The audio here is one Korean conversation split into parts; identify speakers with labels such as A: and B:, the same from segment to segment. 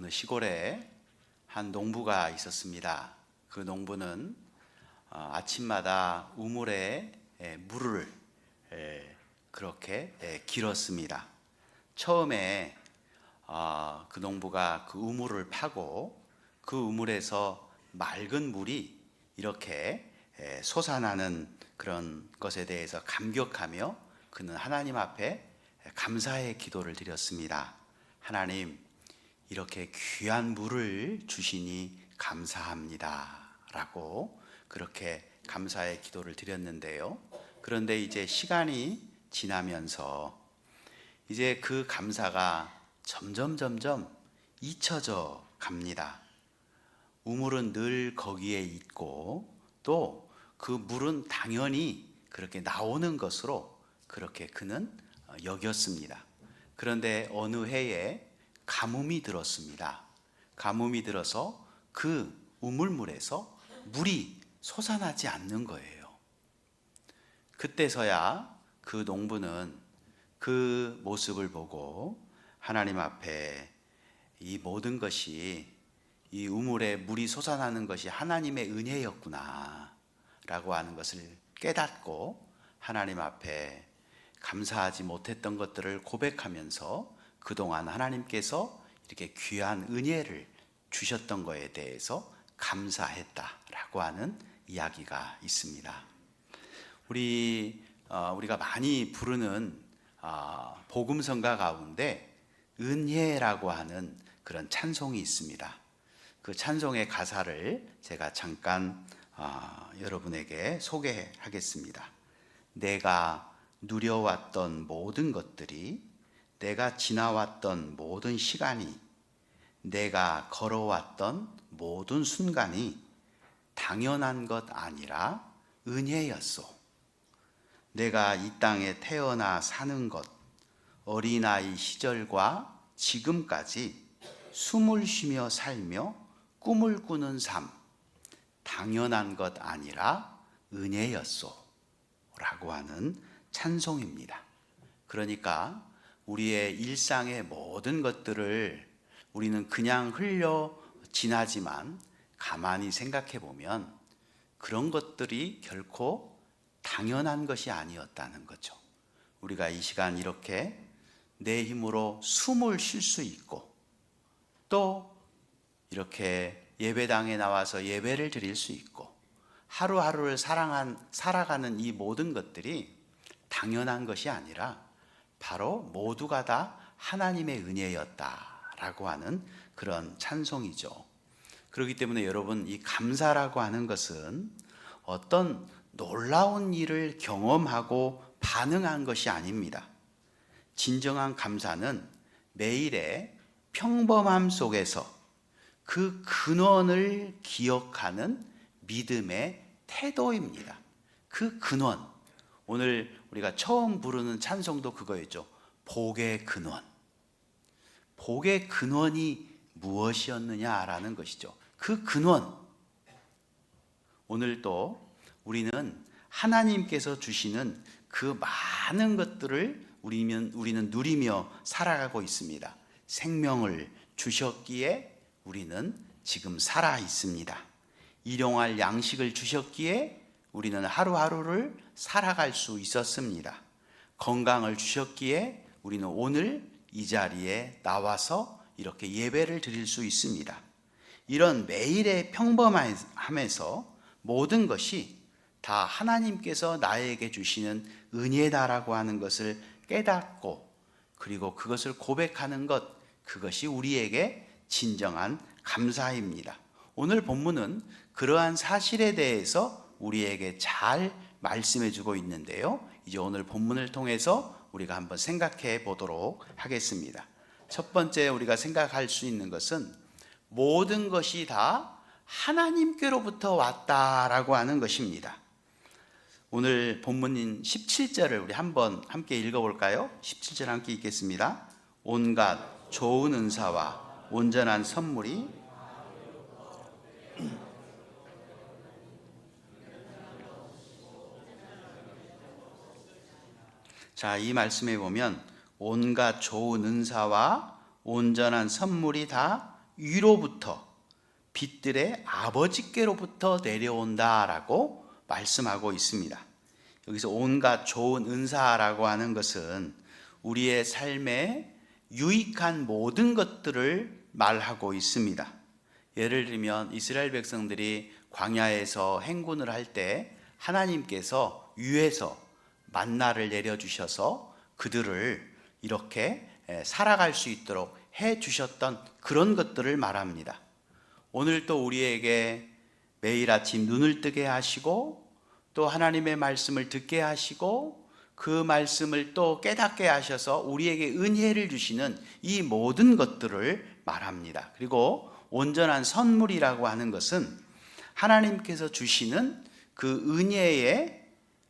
A: 어느 시골에 한 농부가 있었습니다. 그 농부는 아침마다 우물에 물을 그렇게 길었습니다. 처음에 그 농부가 그 우물을 파고 그 우물에서 맑은 물이 이렇게 솟아나는 그런 것에 대해서 감격하며 그는 하나님 앞에 감사의 기도를 드렸습니다. 하나님, 이렇게 귀한 물을 주시니 감사합니다 라고 그렇게 감사의 기도를 드렸는데요. 그런데 이제 시간이 지나면서 이제 그 감사가 점점 잊혀져 갑니다. 우물은 늘 거기에 있고 또 그 물은 당연히 그렇게 나오는 것으로 그렇게 그는 여겼습니다. 그런데 어느 해에 가뭄이 들었습니다. 가뭄이 들어서 그 우물물에서 물이 솟아나지 않는 거예요. 그때서야 그 농부는 그 모습을 보고 하나님 앞에 이 모든 것이, 이 우물에 물이 솟아나는 것이 하나님의 은혜였구나 라고 하는 것을 깨닫고 하나님 앞에 감사하지 못했던 것들을 고백하면서 그동안 하나님께서 이렇게 귀한 은혜를 주셨던 것에 대해서 감사했다라고 하는 이야기가 있습니다. 우리가 많이 부르는 복음성가 가운데 은혜라고 하는 그런 찬송이 있습니다. 그 찬송의 가사를 제가 잠깐 여러분에게 소개하겠습니다. 내가 누려왔던 모든 것들이, 내가 지나왔던 모든 시간이, 내가 걸어왔던 모든 순간이 당연한 것 아니라 은혜였소. 내가 이 땅에 태어나 사는 것, 어린아이 시절과 지금까지 숨을 쉬며 살며 꿈을 꾸는 삶, 당연한 것 아니라 은혜였소 라고 하는 찬송입니다. 그러니까 우리의 일상의 모든 것들을 우리는 그냥 흘려 지나지만 가만히 생각해 보면 그런 것들이 결코 당연한 것이 아니었다는 거죠. 우리가 이 시간 이렇게 내 힘으로 숨을 쉴 수 있고 또 이렇게 예배당에 나와서 예배를 드릴 수 있고 하루하루를 살아가는 이 모든 것들이 당연한 것이 아니라 바로 모두가 다 하나님의 은혜였다라고 하는 그런 찬송이죠. 그렇기 때문에 여러분, 이 감사라고 하는 것은 어떤 놀라운 일을 경험하고 반응한 것이 아닙니다. 진정한 감사는 매일의 평범함 속에서 그 근원을 기억하는 믿음의 태도입니다. 그 근원, 오늘 우리가 처음 부르는 찬송도 그거였죠. 복의 근원. 복의 근원이 무엇이었느냐라는 것이죠. 그 근원. 오늘 또 우리는 하나님께서 주시는 그 많은 것들을 우리는 누리며 살아가고 있습니다. 생명을 주셨기에 우리는 지금 살아 있습니다. 일용할 양식을 주셨기에 우리는 하루하루를 살아갈 수 있었습니다. 건강을 주셨기에 우리는 오늘 이 자리에 나와서 이렇게 예배를 드릴 수 있습니다. 이런 매일의 평범함에서 모든 것이 다 하나님께서 나에게 주시는 은혜다라고 하는 것을 깨닫고 그리고 그것을 고백하는 것, 그것이 우리에게 진정한 감사입니다. 오늘 본문은 그러한 사실에 대해서 우리에게 잘 말씀해 주고 있는데요. 이제 오늘 본문을 통해서 우리가 한번 생각해 보도록 하겠습니다. 첫 번째 우리가 생각할 수 있는 것은 모든 것이 다 하나님께로부터 왔다라고 하는 것입니다. 오늘 본문인 17절을 우리 한번 함께 읽어볼까요? 17절 함께 읽겠습니다. 온갖 좋은 은사와 온전한 선물이 자, 이 말씀에 보면 온갖 좋은 은사와 온전한 선물이 다 위로부터 빛들의 아버지께로부터 내려온다라고 말씀하고 있습니다. 여기서 온갖 좋은 은사라고 하는 것은 우리의 삶에 유익한 모든 것들을 말하고 있습니다. 예를 들면 이스라엘 백성들이 광야에서 행군을 할 때 하나님께서 위에서 만나를 내려주셔서 그들을 이렇게 살아갈 수 있도록 해주셨던 그런 것들을 말합니다. 오늘 또 우리에게 매일 아침 눈을 뜨게 하시고 또 하나님의 말씀을 듣게 하시고 그 말씀을 또 깨닫게 하셔서 우리에게 은혜를 주시는 이 모든 것들을 말합니다. 그리고 온전한 선물이라고 하는 것은 하나님께서 주시는 그 은혜의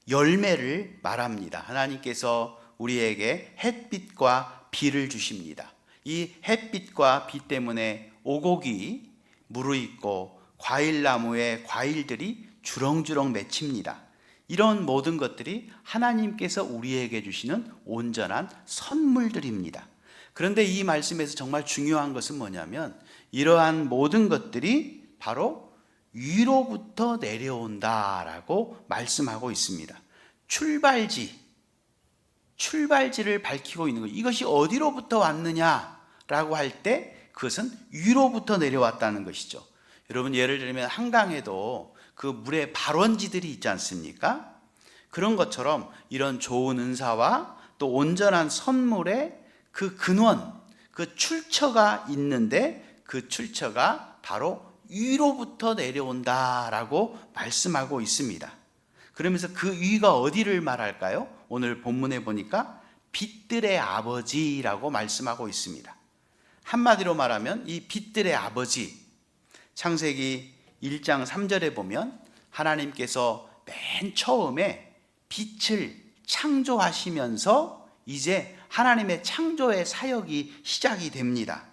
A: 열매를 말합니다. 하나님께서 우리에게 햇빛과 비를 주십니다. 이 햇빛과 비 때문에 오곡이 무르익고 과일나무에 과일들이 주렁주렁 맺힙니다. 이런 모든 것들이 하나님께서 우리에게 주시는 온전한 선물들입니다. 그런데 이 말씀에서 정말 중요한 것은 뭐냐면 이러한 모든 것들이 바로 위로부터 내려온다라고 말씀하고 있습니다. 출발지를 밝히고 있는 것. 이것이 어디로부터 왔느냐라고 할 때 그것은 위로부터 내려왔다는 것이죠. 여러분 예를 들면 한강에도 그 물의 발원지들이 있지 않습니까? 그런 것처럼 이런 좋은 은사와 또 온전한 선물의 그 근원, 그 출처가 있는데 그 출처가 바로 위로부터 내려온다라고 말씀하고 있습니다. 그러면서 그 위가 어디를 말할까요? 오늘 본문에 보니까 빛들의 아버지라고 말씀하고 있습니다. 한마디로 말하면 이 빛들의 아버지, 창세기 1장 3절에 보면 하나님께서 맨 처음에 빛을 창조하시면서 이제 하나님의 창조의 사역이 시작이 됩니다.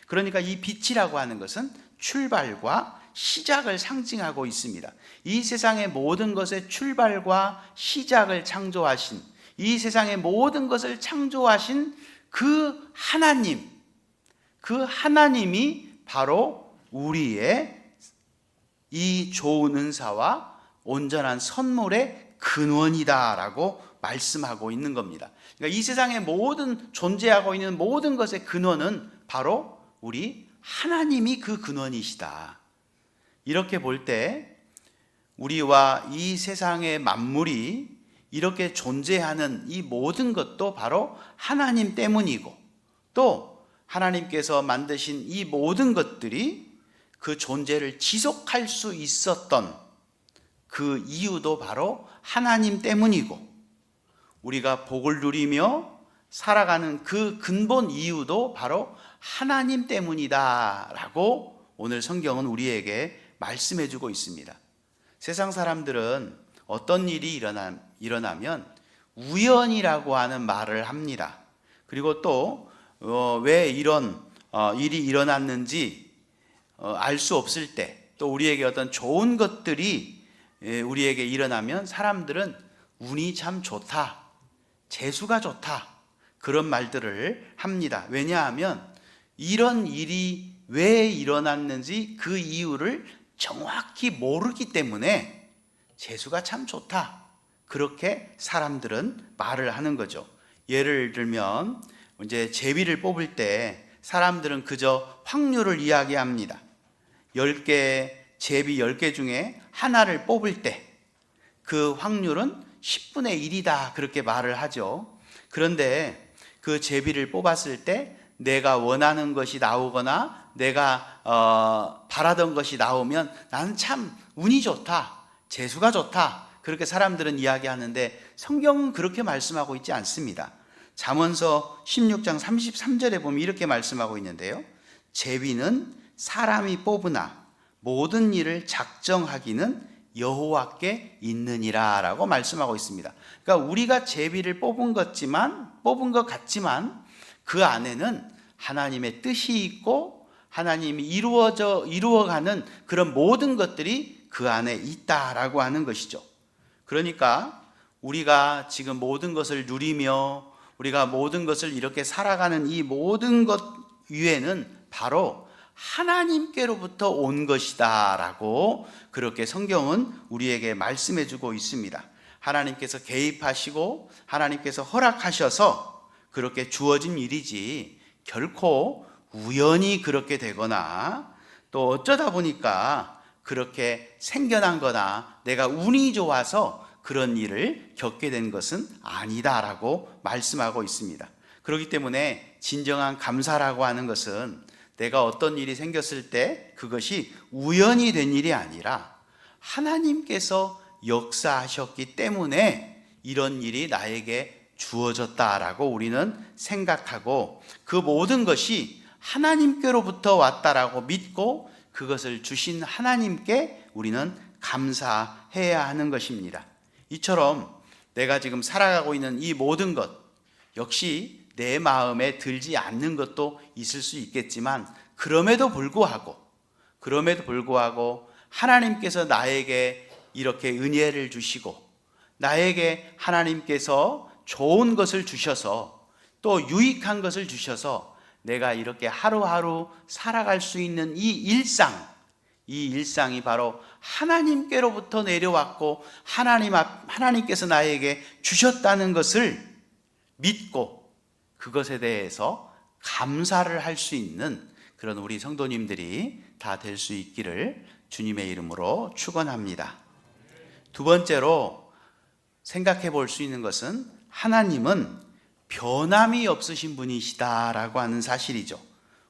A: 그러니까 이 빛이라고 하는 것은 출발과 시작을 상징하고 있습니다. 이 세상의 모든 것의 출발과 시작을 창조하신, 이 세상의 모든 것을 창조하신 그 하나님, 그 하나님이 바로 우리의 이 좋은 은사와 온전한 선물의 근원이다라고 말씀하고 있는 겁니다. 그러니까 이 세상의 모든 존재하고 있는 모든 것의 근원은 바로 우리 하나님이 그 근원이시다. 이렇게 볼 때 우리와 이 세상의 만물이 이렇게 존재하는 이 모든 것도 바로 하나님 때문이고 또 하나님께서 만드신 이 모든 것들이 그 존재를 지속할 수 있었던 그 이유도 바로 하나님 때문이고 우리가 복을 누리며 살아가는 그 근본 이유도 바로 하나님 때문이다라고 오늘 성경은 우리에게 말씀해 주고 있습니다. 세상 사람들은 어떤 일이 일어나면 우연이라고 하는 말을 합니다. 그리고 또 왜 이런 일이 일어났는지 알 수 없을 때, 또 우리에게 어떤 좋은 것들이 우리에게 일어나면 사람들은 운이 참 좋다, 재수가 좋다, 그런 말들을 합니다. 왜냐하면 이런 일이 왜 일어났는지 그 이유를 정확히 모르기 때문에 재수가 참 좋다, 그렇게 사람들은 말을 하는 거죠. 예를 들면 이제 제비를 뽑을 때 사람들은 그저 확률을 이야기합니다. 10개, 제비 10개 중에 하나를 뽑을 때 그 확률은 10분의 1이다, 그렇게 말을 하죠. 그런데 그 제비를 뽑았을 때 내가 원하는 것이 나오거나 내가 바라던 것이 나오면 나는 참 운이 좋다, 재수가 좋다, 그렇게 사람들은 이야기하는데 성경은 그렇게 말씀하고 있지 않습니다. 잠언서 16장 33절에 보면 이렇게 말씀하고 있는데요. 제비는 사람이 뽑으나 모든 일을 작정하기는 여호와께 있느니라 라고 말씀하고 있습니다. 그러니까 우리가 제비를 뽑은 것 같지만 그 안에는 하나님의 뜻이 있고 하나님이 이루어가는 그런 모든 것들이 그 안에 있다라고 하는 것이죠. 그러니까 우리가 지금 모든 것을 누리며 우리가 모든 것을 이렇게 살아가는 이 모든 것 위에는 바로 하나님께로부터 온 것이다 라고 그렇게 성경은 우리에게 말씀해 주고 있습니다. 하나님께서 개입하시고 하나님께서 허락하셔서 그렇게 주어진 일이지 결코 우연히 그렇게 되거나 또 어쩌다 보니까 그렇게 생겨난 거나 내가 운이 좋아서 그런 일을 겪게 된 것은 아니다라고 말씀하고 있습니다. 그렇기 때문에 진정한 감사라고 하는 것은 내가 어떤 일이 생겼을 때 그것이 우연히 된 일이 아니라 하나님께서 역사하셨기 때문에 이런 일이 나에게 주어졌다라고 우리는 생각하고 그 모든 것이 하나님께로부터 왔다라고 믿고 그것을 주신 하나님께 우리는 감사해야 하는 것입니다. 이처럼 내가 지금 살아가고 있는 이 모든 것 역시 내 마음에 들지 않는 것도 있을 수 있겠지만 그럼에도 불구하고 하나님께서 나에게 이렇게 은혜를 주시고 나에게 하나님께서 좋은 것을 주셔서 또 유익한 것을 주셔서 내가 이렇게 하루하루 살아갈 수 있는 이 일상이 바로 하나님께로부터 내려왔고 하나님께서 나에게 주셨다는 것을 믿고 그것에 대해서 감사를 할 수 있는 그런 우리 성도님들이 다 될 수 있기를 주님의 이름으로 축원합니다. 두 번째로 생각해 볼 수 있는 것은 하나님은 변함이 없으신 분이시다라고 하는 사실이죠.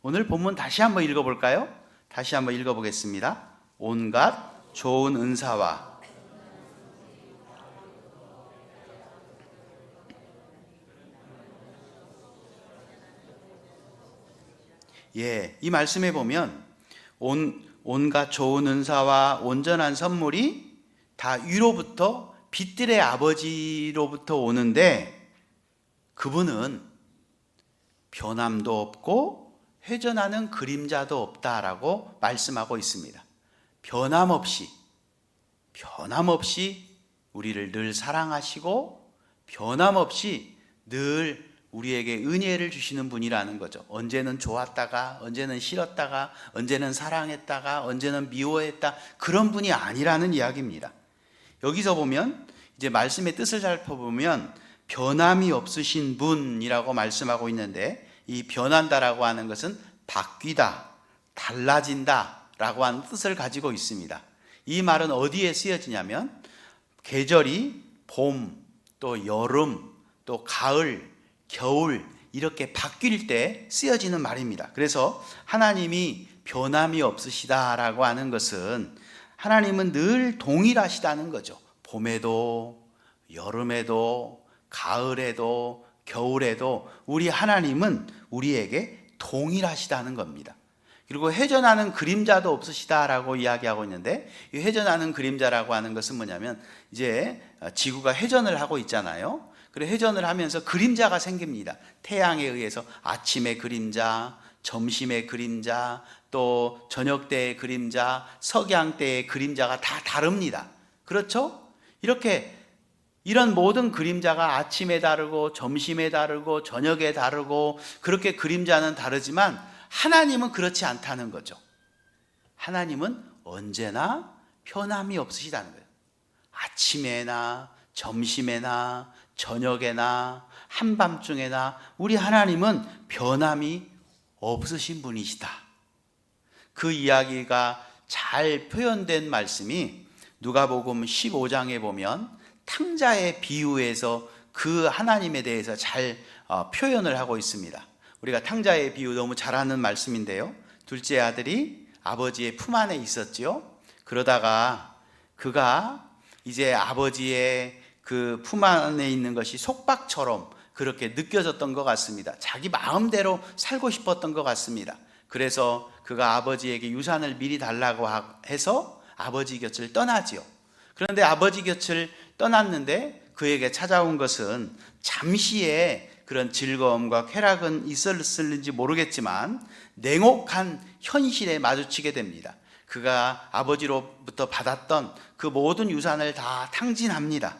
A: 오늘 본문 다시 한번 읽어볼까요? 다시 한번 읽어보겠습니다. 온갖 좋은 은사와 이 말씀에 보면 온갖 좋은 은사와 온전한 선물이 다 위로부터 빛들의 아버지로부터 오는데 그분은 변함도 없고 회전하는 그림자도 없다라고 말씀하고 있습니다. 변함없이 우리를 늘 사랑하시고 변함없이 늘 우리에게 은혜를 주시는 분이라는 거죠. 언제는 좋았다가 언제는 싫었다가 언제는 사랑했다가 언제는 미워했다 그런 분이 아니라는 이야기입니다. 여기서 보면 이제 말씀의 뜻을 살펴보면 변함이 없으신 분이라고 말씀하고 있는데 이 변한다라고 하는 것은 바뀌다, 달라진다 라고 하는 뜻을 가지고 있습니다. 이 말은 어디에 쓰여지냐면 계절이 봄, 또 여름, 또 가을, 겨울 이렇게 바뀔 때 쓰여지는 말입니다. 그래서 하나님이 변함이 없으시다라고 하는 것은 하나님은 늘 동일하시다는 거죠. 봄에도 여름에도 가을에도 겨울에도 우리 하나님은 우리에게 동일하시다는 겁니다. 그리고 회전하는 그림자도 없으시다라고 이야기하고 있는데 이 회전하는 그림자라고 하는 것은 뭐냐면 이제 지구가 회전을 하고 있잖아요. 그래 회전을 하면서 그림자가 생깁니다. 태양에 의해서 아침의 그림자, 점심의 그림자, 또 저녁 때의 그림자, 석양 때의 그림자가 다 다릅니다. 그렇죠? 이런 모든 그림자가 아침에 다르고 점심에 다르고 저녁에 다르고 그렇게 그림자는 다르지만 하나님은 그렇지 않다는 거죠. 하나님은 언제나 변함이 없으시다는 거예요. 아침에나 점심에나 저녁에나 한밤중에나 우리 하나님은 변함이 없으신 분이시다. 그 이야기가 잘 표현된 말씀이 누가복음 15장에 보면 탕자의 비유에서 그 하나님에 대해서 잘 표현을 하고 있습니다. 우리가 탕자의 비유 너무 잘 아는 말씀인데요. 둘째 아들이 아버지의 품 안에 있었지요. 그러다가 그가 이제 아버지의 그 품 안에 있는 것이 속박처럼 그렇게 느껴졌던 것 같습니다. 자기 마음대로 살고 싶었던 것 같습니다. 그래서 그가 아버지에게 유산을 미리 달라고 해서 아버지 곁을 떠나지요. 그런데 아버지 곁을 떠났는데 그에게 찾아온 것은 잠시의 그런 즐거움과 쾌락은 있었을지 모르겠지만 냉혹한 현실에 마주치게 됩니다. 그가 아버지로부터 받았던 그 모든 유산을 다 탕진합니다.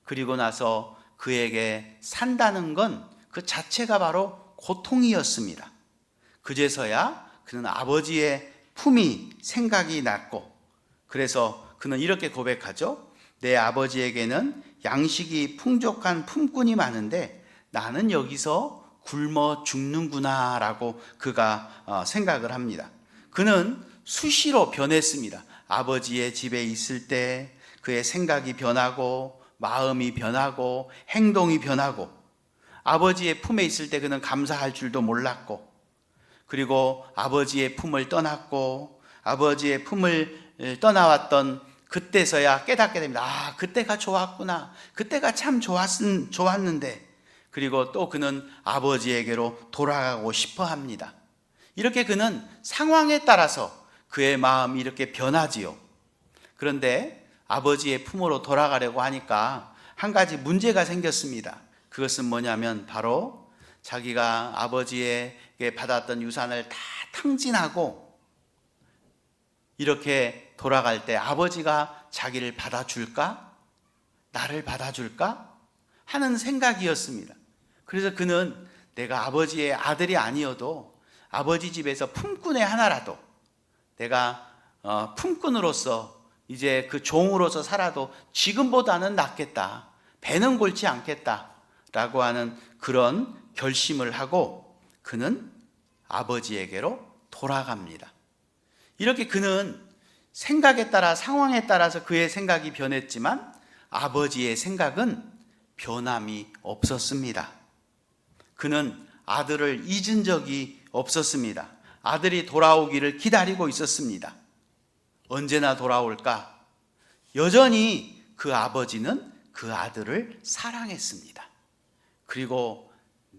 A: 그리고 나서 그에게 산다는 건 그 자체가 바로 고통이었습니다. 그제서야 그는 아버지의 품이 생각이 났고, 그래서 그는 이렇게 고백하죠. 내 아버지에게는 양식이 풍족한 품꾼이 많은데 나는 여기서 굶어 죽는구나 라고 그가 생각을 합니다. 그는 수시로 변했습니다. 아버지의 집에 있을 때 그의 생각이 변하고 마음이 변하고 행동이 변하고, 아버지의 품에 있을 때 그는 감사할 줄도 몰랐고, 그리고 아버지의 품을 떠났고 아버지의 품을 떠나왔던 그때서야 깨닫게 됩니다. 아, 그때가 좋았구나. 그때가 참 좋았는데. 그리고 또 그는 아버지에게로 돌아가고 싶어 합니다. 이렇게 그는 상황에 따라서 그의 마음이 이렇게 변하지요. 그런데 아버지의 품으로 돌아가려고 하니까 한 가지 문제가 생겼습니다. 그것은 뭐냐면 바로 자기가 아버지에게 받았던 유산을 다 탕진하고 이렇게 돌아갈 때 아버지가 자기를 받아줄까? 나를 받아줄까? 하는 생각이었습니다. 그래서 그는 내가 아버지의 아들이 아니어도 아버지 집에서 품꾼의 하나라도 내가 품꾼으로서 이제 그 종으로서 살아도 지금보다는 낫겠다. 배는 골치 않겠다라고 하는 그런 결심을 하고 그는 아버지에게로 돌아갑니다. 이렇게 그는 생각에 따라 상황에 따라서 그의 생각이 변했지만 아버지의 생각은 변함이 없었습니다. 그는 아들을 잊은 적이 없었습니다. 아들이 돌아오기를 기다리고 있었습니다. 언제나 돌아올까? 여전히 그 아버지는 그 아들을 사랑했습니다. 그리고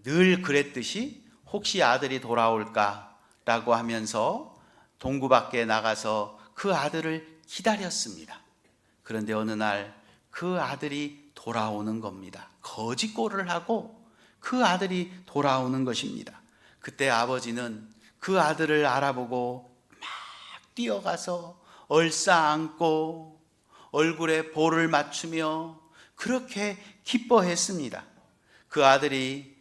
A: 늘 그랬듯이 혹시 아들이 돌아올까? 라고 하면서 동구 밖에 나가서 그 아들을 기다렸습니다. 그런데 어느 날 그 아들이 돌아오는 겁니다. 거짓골을 하고 그 아들이 돌아오는 것입니다. 그때 아버지는 그 아들을 알아보고 막 뛰어가서 얼싸안고 얼굴에 볼을 맞추며 그렇게 기뻐했습니다. 그 아들이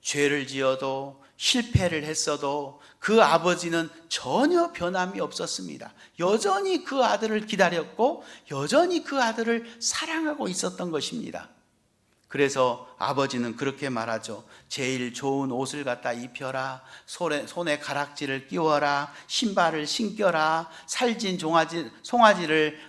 A: 죄를 지어도 실패를 했어도 그 아버지는 전혀 변함이 없었습니다. 여전히 그 아들을 기다렸고 여전히 그 아들을 사랑하고 있었던 것입니다. 그래서 아버지는 그렇게 말하죠. 제일 좋은 옷을 갖다 입혀라. 손에 가락지를 끼워라. 신발을 신겨라. 살진 송아지를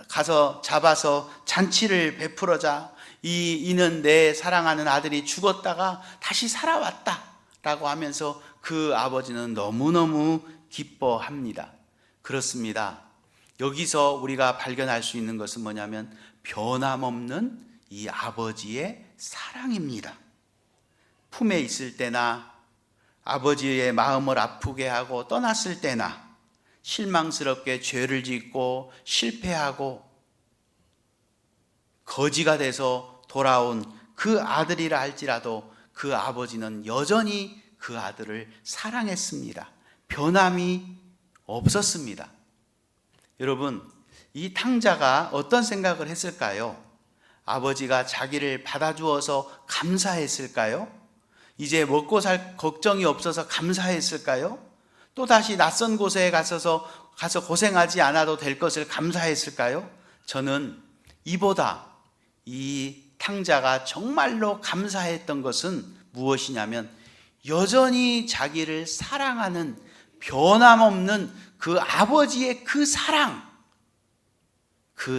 A: 가서 잡아서 잔치를 베풀어자. 이는 내 사랑하는 아들이 죽었다가 다시 살아왔다 라고 하면서 그 아버지는 너무너무 기뻐합니다. 그렇습니다. 여기서 우리가 발견할 수 있는 것은 뭐냐면 변함없는 이 아버지의 사랑입니다. 품에 있을 때나 아버지의 마음을 아프게 하고 떠났을 때나 실망스럽게 죄를 짓고 실패하고 거지가 돼서 돌아온 그 아들이라 할지라도 그 아버지는 여전히 그 아들을 사랑했습니다. 변함이 없었습니다. 여러분, 이 탕자가 어떤 생각을 했을까요? 아버지가 자기를 받아주어서 감사했을까요? 이제 먹고 살 걱정이 없어서 감사했을까요? 또다시 낯선 곳에 가서 고생하지 않아도 될 것을 감사했을까요? 저는 이보다 이 탕자가 정말로 감사했던 것은 무엇이냐면 여전히 자기를 사랑하는 변함없는 그 아버지의 그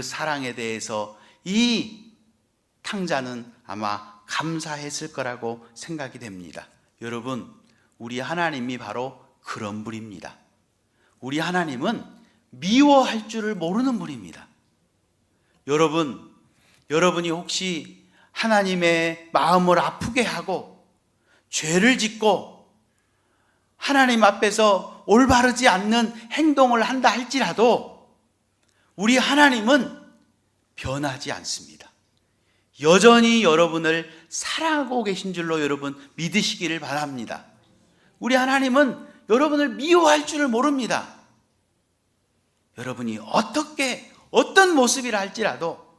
A: 사랑에 대해서 이 탕자는 아마 감사했을 거라고 생각이 됩니다. 여러분, 우리 하나님이 바로 그런 분입니다. 우리 하나님은 미워할 줄을 모르는 분입니다. 여러분이 혹시 하나님의 마음을 아프게 하고 죄를 짓고 하나님 앞에서 올바르지 않는 행동을 한다 할지라도 우리 하나님은 변하지 않습니다. 여전히 여러분을 사랑하고 계신 줄로 여러분 믿으시기를 바랍니다. 우리 하나님은 여러분을 미워할 줄을 모릅니다. 여러분이 어떤 모습이라 할지라도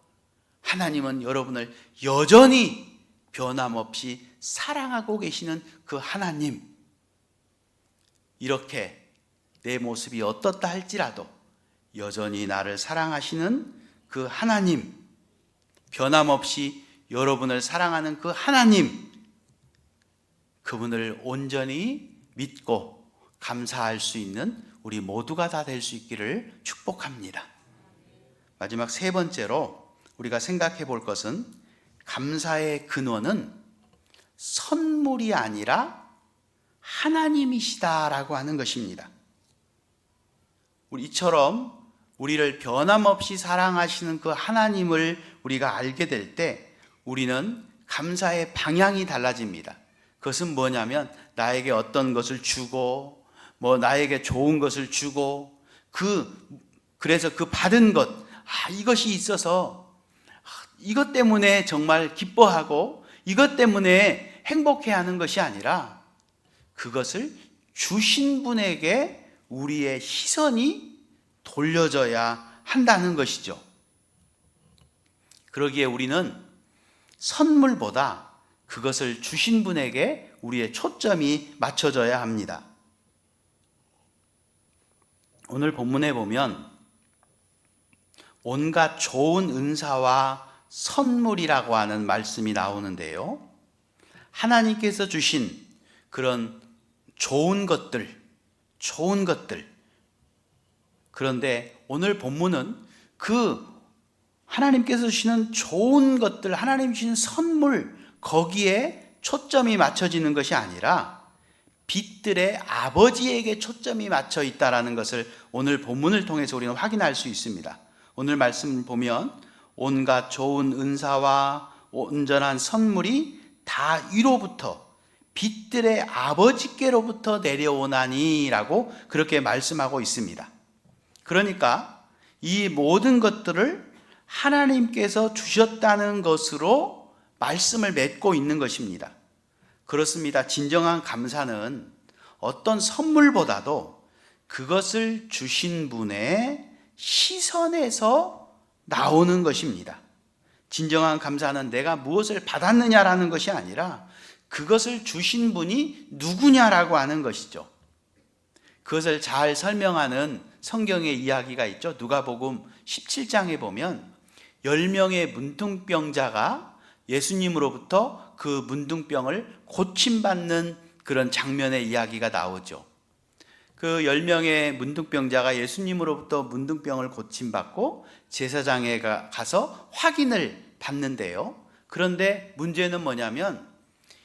A: 하나님은 여러분을 여전히 변함없이 사랑하고 계시는 그 하나님, 이렇게 내 모습이 어떻다 할지라도 여전히 나를 사랑하시는 그 하나님, 변함없이 여러분을 사랑하는 그 하나님, 그분을 온전히 믿고 감사할 수 있는 우리 모두가 다 될 수 있기를 축복합니다. 마지막 세 번째로 우리가 생각해 볼 것은, 감사의 근원은 선물이 아니라 하나님이시다라고 하는 것입니다. 이처럼 우리를 변함없이 사랑하시는 그 하나님을 우리가 알게 될 때 우리는 감사의 방향이 달라집니다. 그것은 뭐냐면, 나에게 어떤 것을 주고 나에게 좋은 것을 주고 그래서 그 받은 것, 이것이 있어서 이것 때문에 정말 기뻐하고 이것 때문에 행복해하는 것이 아니라, 그것을 주신 분에게 우리의 시선이 돌려져야 한다는 것이죠. 그러기에 우리는 선물보다 그것을 주신 분에게 우리의 초점이 맞춰져야 합니다. 오늘 본문에 보면 온갖 좋은 은사와 선물이라고 하는 말씀이 나오는데요, 하나님께서 주신 그런 좋은 것들, 그런데 오늘 본문은 그 하나님께서 주시는 좋은 것들, 하나님 주시는 선물, 거기에 초점이 맞춰지는 것이 아니라 빛들의 아버지에게 초점이 맞춰 있다는 것을 오늘 본문을 통해서 우리는 확인할 수 있습니다. 오늘 말씀을 보면 온갖 좋은 은사와 온전한 선물이 다 위로부터, 빛들의 아버지께로부터 내려오나니 라고 그렇게 말씀하고 있습니다. 그러니까 이 모든 것들을 하나님께서 주셨다는 것으로 말씀을 맺고 있는 것입니다. 그렇습니다. 진정한 감사는 어떤 선물보다도 그것을 주신 분의 시선에서 나오는 것입니다. 진정한 감사는 내가 무엇을 받았느냐라는 것이 아니라 그것을 주신 분이 누구냐라고 하는 것이죠. 그것을 잘 설명하는 성경의 이야기가 있죠. 누가복음 17장에 보면 10명의 문둥병자가 예수님으로부터 그 문둥병을 고침받는 그런 장면의 이야기가 나오죠. 그 10명의 문둥병자가 예수님으로부터 문둥병을 고침받고 제사장에 가서 확인을 받는데요. 그런데 문제는 뭐냐면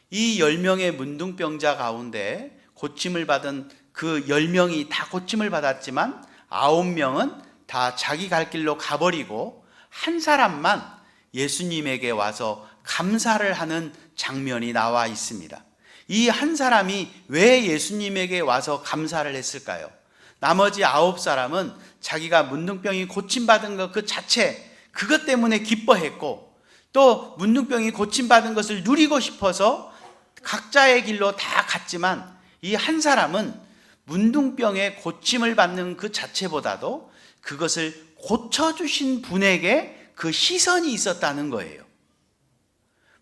A: 이 10명의 문둥병자 가운데 고침을 받은 그 10명이 다 고침을 받았지만 9명은 다 자기 갈 길로 가버리고 한 사람만 예수님에게 와서 감사를 하는 장면이 나와 있습니다. 이 한 사람이 왜 예수님에게 와서 감사를 했을까요? 나머지 9사람은 자기가 문둥병이 고침받은 것 그 자체, 그것 때문에 기뻐했고, 또 문둥병이 고침받은 것을 누리고 싶어서 각자의 길로 다 갔지만, 이 한 사람은 문둥병의 고침을 받는 그 자체보다도 그것을 고쳐주신 분에게 그 시선이 있었다는 거예요.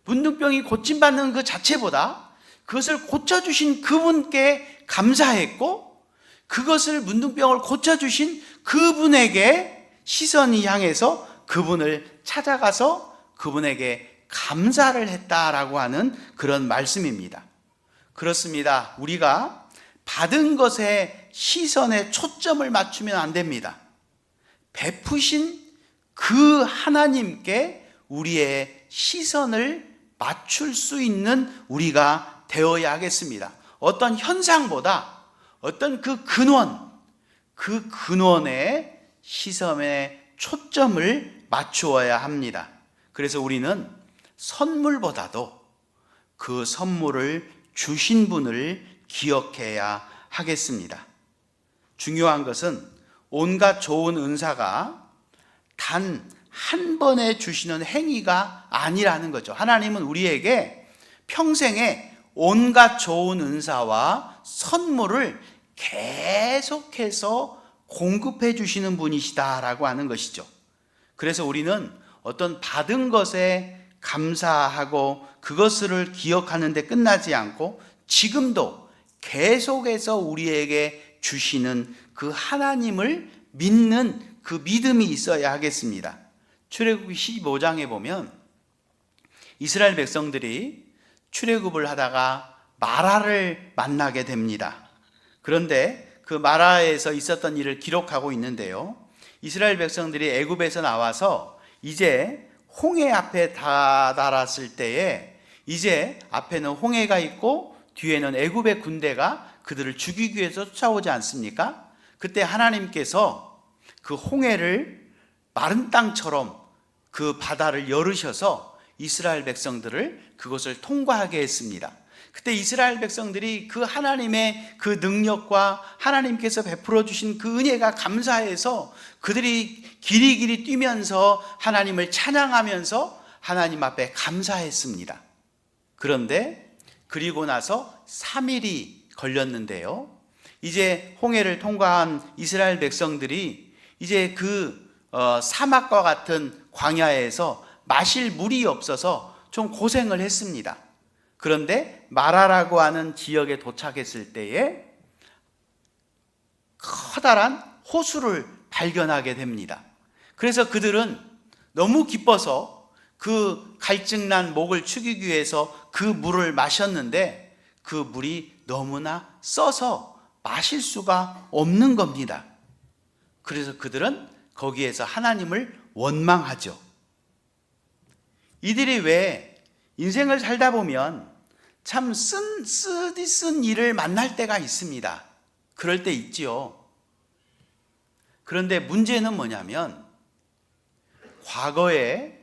A: 문둥병이 고침받는 그 자체보다 그것을 고쳐주신 그분께 감사했고, 그것을 문둥병을 고쳐주신 그분에게 시선이 향해서 그분을 찾아가서 그분에게 감사를 했다라고 하는 그런 말씀입니다. 그렇습니다. 우리가 받은 것에 시선에 초점을 맞추면 안 됩니다. 베푸신 그 하나님께 우리의 시선을 맞출 수 있는 우리가 되어야 하겠습니다. 어떤 현상보다 어떤 그 근원의 시선에 초점을 맞추어야 합니다. 그래서 우리는 선물보다도 그 선물을 주신 분을 기억해야 하겠습니다. 중요한 것은 온갖 좋은 은사가 단 한 번에 주시는 행위가 아니라는 거죠. 하나님은 우리에게 평생에 온갖 좋은 은사와 선물을 계속해서 공급해 주시는 분이시다라고 하는 것이죠. 그래서 우리는 어떤 받은 것에 감사하고 그것을 기억하는 데 끝나지 않고 지금도 계속해서 우리에게 주시는 그 하나님을 믿는 그 믿음이 있어야 하겠습니다. 출애굽기 15장에 보면 이스라엘 백성들이 출애굽을 하다가 마라를 만나게 됩니다. 그런데 그 마라에서 있었던 일을 기록하고 있는데요, 이스라엘 백성들이 애굽에서 나와서 이제 홍해 앞에 다다랐을 때에 이제 앞에는 홍해가 있고 뒤에는 애굽의 군대가 그들을 죽이기 위해서 쫓아오지 않습니까? 그때 하나님께서 그 홍해를 마른 땅처럼 그 바다를 열으셔서 이스라엘 백성들을 그것을 통과하게 했습니다. 그때 이스라엘 백성들이 그 하나님의 그 능력과 하나님께서 베풀어 주신 그 은혜가 감사해서 그들이 길이길이 뛰면서 하나님을 찬양하면서 하나님 앞에 감사했습니다. 그런데 그리고 나서 3일이 걸렸는데요, 이제 홍해를 통과한 이스라엘 백성들이 이제 그 사막과 같은 광야에서 마실 물이 없어서 좀 고생을 했습니다. 그런데 마라라고 하는 지역에 도착했을 때에 커다란 호수를 발견하게 됩니다. 그래서 그들은 너무 기뻐서 그 갈증난 목을 축이기 위해서 그 물을 마셨는데 그 물이 너무나 써서 마실 수가 없는 겁니다. 그래서 그들은 거기에서 하나님을 원망하죠. 이들이 왜 인생을 살다 보면 참 쓰디쓴 일을 만날 때가 있습니다. 그럴 때 있지요. 그런데 문제는 뭐냐면 과거에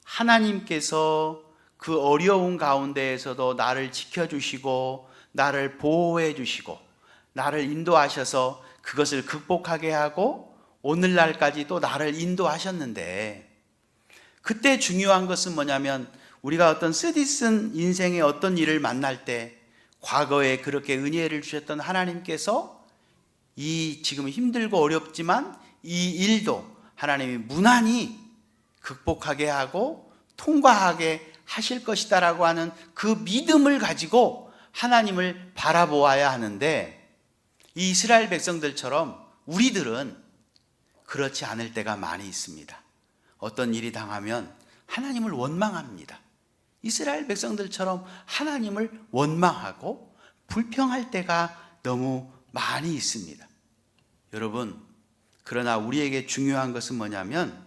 A: 하나님께서 그 어려운 가운데에서도 나를 지켜주시고 나를 보호해 주시고 나를 인도하셔서 그것을 극복하게 하고 오늘날까지 또 나를 인도하셨는데, 그때 중요한 것은 뭐냐면 우리가 어떤 쓰디쓴 인생의 어떤 일을 만날 때 과거에 그렇게 은혜를 주셨던 하나님께서 이 지금 힘들고 어렵지만 이 일도 하나님이 무난히 극복하게 하고 통과하게 하실 것이다라고 하는 그 믿음을 가지고 하나님을 바라보아야 하는데, 이 이스라엘 백성들처럼 우리들은 그렇지 않을 때가 많이 있습니다. 어떤 일이 당하면 하나님을 원망합니다. 이스라엘 백성들처럼 하나님을 원망하고 불평할 때가 너무 많이 있습니다. 여러분, 그러나 우리에게 중요한 것은 뭐냐면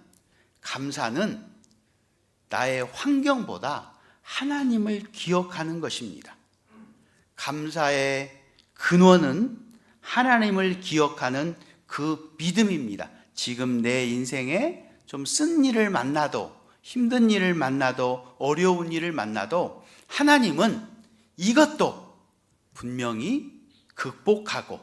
A: 감사는 나의 환경보다 하나님을 기억하는 것입니다. 감사의 근원은 하나님을 기억하는 그 믿음입니다. 지금 내 인생에 좀 쓴 일을 만나도, 힘든 일을 만나도, 어려운 일을 만나도 하나님은 이것도 분명히 극복하고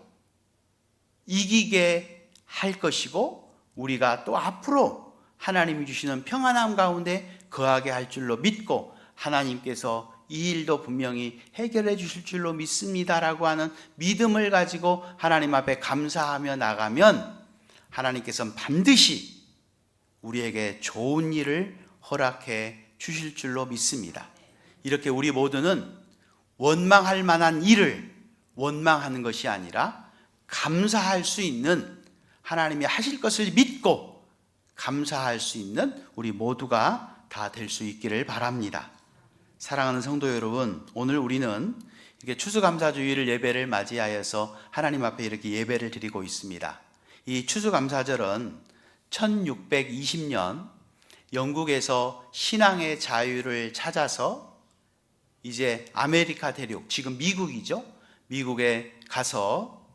A: 이기게 할 것이고 우리가 또 앞으로 하나님이 주시는 평안함 가운데 거하게 할 줄로 믿고 하나님께서 이 일도 분명히 해결해 주실 줄로 믿습니다라고 하는 믿음을 가지고 하나님 앞에 감사하며 나가면 하나님께서는 반드시 우리에게 좋은 일을 허락해 주실 줄로 믿습니다. 이렇게 우리 모두는 원망할 만한 일을 원망하는 것이 아니라 감사할 수 있는, 하나님이 하실 것을 믿고 감사할 수 있는 우리 모두가 다 될 수 있기를 바랍니다. 사랑하는 성도 여러분, 오늘 우리는 이렇게 추수감사주일 예배를 맞이하여서 하나님 앞에 이렇게 예배를 드리고 있습니다. 이 추수감사절은 1620년 영국에서 신앙의 자유를 찾아서 이제 아메리카 대륙, 지금 미국이죠. 미국에 가서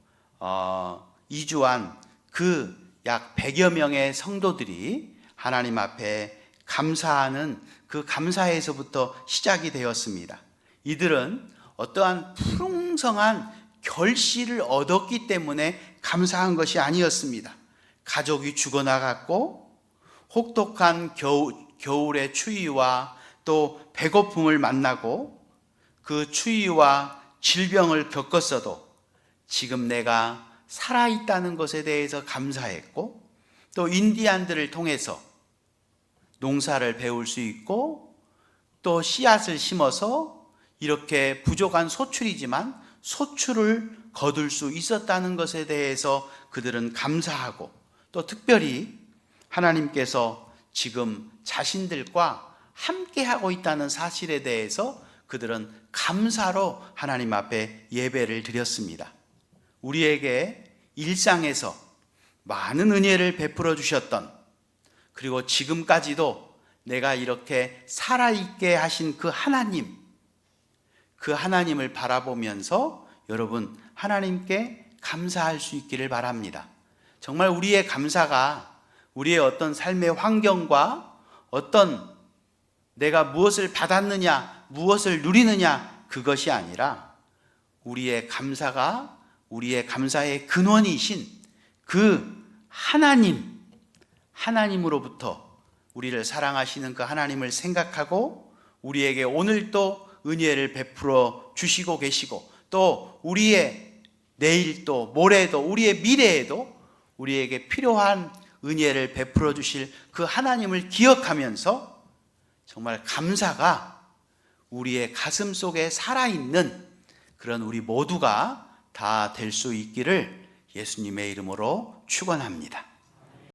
A: 이주한 그 약 100여 명의 성도들이 하나님 앞에 감사하는 그 감사에서부터 시작이 되었습니다. 이들은 어떠한 풍성한 결실을 얻었기 때문에 감사한 것이 아니었습니다. 가족이 죽어나갔고 혹독한 겨울의 추위와 또 배고픔을 만나고 그 추위와 질병을 겪었어도 지금 내가 살아있다는 것에 대해서 감사했고, 또 인디안들을 통해서 농사를 배울 수 있고 또 씨앗을 심어서 이렇게 부족한 소출이지만 소출을 거둘 수 있었다는 것에 대해서 그들은 감사하고, 또 특별히 하나님께서 지금 자신들과 함께하고 있다는 사실에 대해서 그들은 감사로 하나님 앞에 예배를 드렸습니다. 우리에게 일상에서 많은 은혜를 베풀어 주셨던, 그리고 지금까지도 내가 이렇게 살아있게 하신 그 하나님을 바라보면서 여러분 하나님께 감사할 수 있기를 바랍니다. 정말 우리의 감사가 우리의 어떤 삶의 환경과 어떤 내가 무엇을 받았느냐, 무엇을 누리느냐, 그것이 아니라 우리의 감사가 우리의 감사의 근원이신 그 하나님으로부터 우리를 사랑하시는 그 하나님을 생각하고 우리에게 오늘도 은혜를 베풀어 주시고 계시고, 또 우리의 내일도 모레도 우리의 미래에도 우리에게 필요한 은혜를 베풀어 주실 그 하나님을 기억하면서 정말 감사가 우리의 가슴 속에 살아있는 그런 우리 모두가 다 될 수 있기를 예수님의 이름으로 축원합니다.